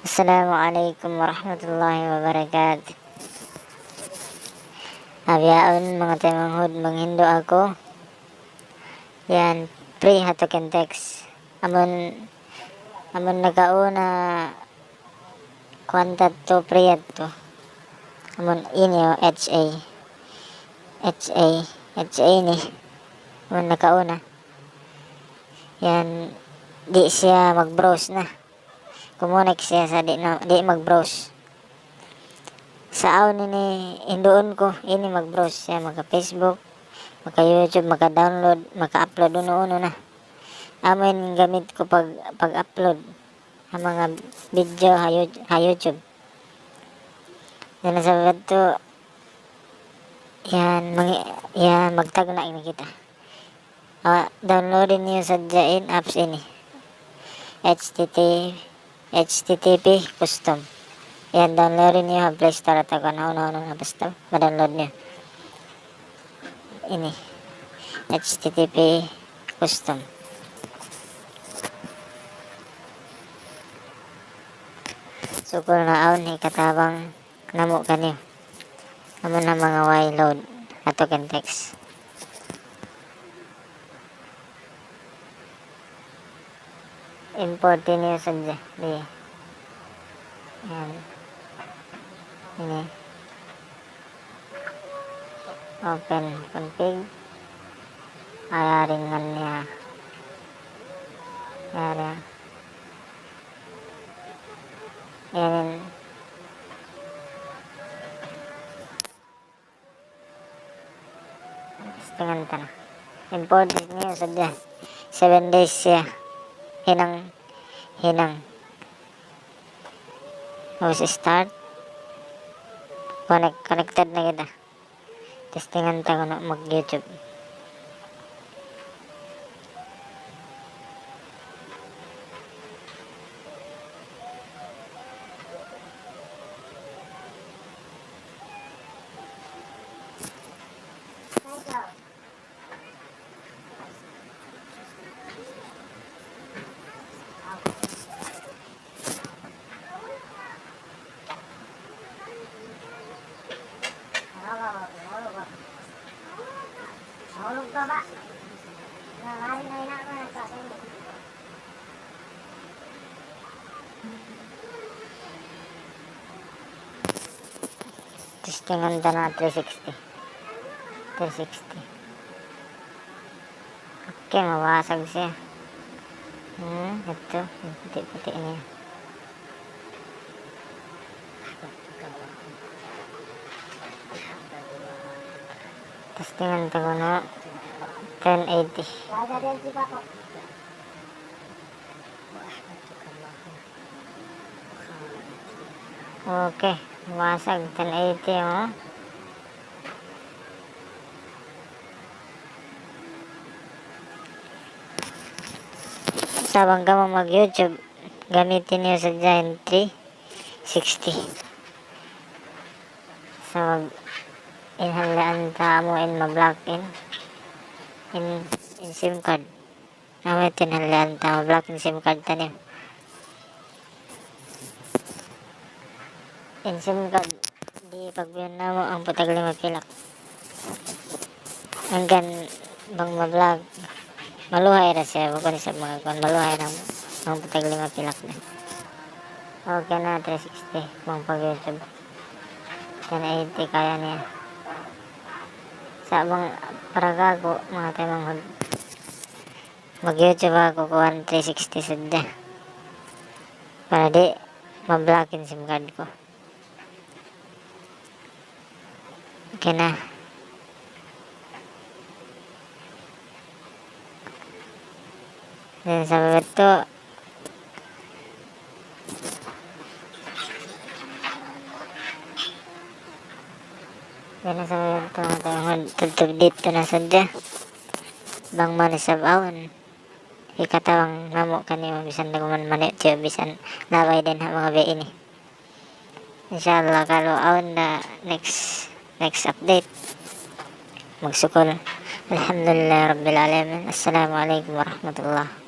Assalamualaikum warahmatullahi wabarakatuh. Abyaon mga temanghod manghindo ako. Yan, pre hatoken text. Amon nagauna kwantat to pre to. Amon inyo HA ni. Amon nagauna. Yan, di siya mag-browse na. Kumunik siya sa di mag-browse. Sa aon ini indoon ko ini mag-browse siya, maka-Facebook, maka-YouTube, maka-download, maka-upload uno-uno na. Amin gamit ko pag-upload ang mga video ha YouTube. Yan sa to yan magtag na ini kita. Downloadin niyo sa Jain apps ini. HTTP custom. Yan, downloadin niyo ang Play Store at ako na na basta ma-download niyo. Ini HTTP custom. So kung naon katabang namo kaniyo. Amo na mga load ato ken text. Import niyo sa di. Yan. Ini. Open config. Ayaringan niya. Yan. Yan. Tingnan ta na. Import niya sa 7 days siya. Hinang tapos start connected na kita. Testingan ta ko na mag YouTube. Mahulog ka ba? Nangarin na ina ko na sa akin. Testingan ta na 360. Okay, mabasag siya. Ito, puti-puti niya. Testingan ta ko na 1080. Okay, masag 1080 mo. Sabang ka mo mag-YouTube, gamitin niyo sa Giant 360. So, inhalaan ta mo ma-block in SIM card. Namit inhalaan ta ma-block in SIM card ta niyo. In SIM card, di pagbiyan na mo ang putag 5 pilak. Hanggang bang ma-block, maluhay na siya. Bukod sa mga kung maluhay ng mga putag 5 pilak na. Okay na, 360 mga pag-YouTube. 1080 kaya niya. Sa mga paragago, mga temanghod. Mag-YouTube ako kuha 360 sadya. Para di ma-blockin SIM card ko. Okay na. Then sa ito, yan na sa ito, tutug dito na sadya. Bang manisabawan. Ikatawang namo kaniyo, bisan naguman manit siya, bisan laway din ha mga biya ini. Inshallah, kalau awan na next update. Magsukol. Alhamdulillah Rabbil Alamin. Assalamualaikum warahmatullahi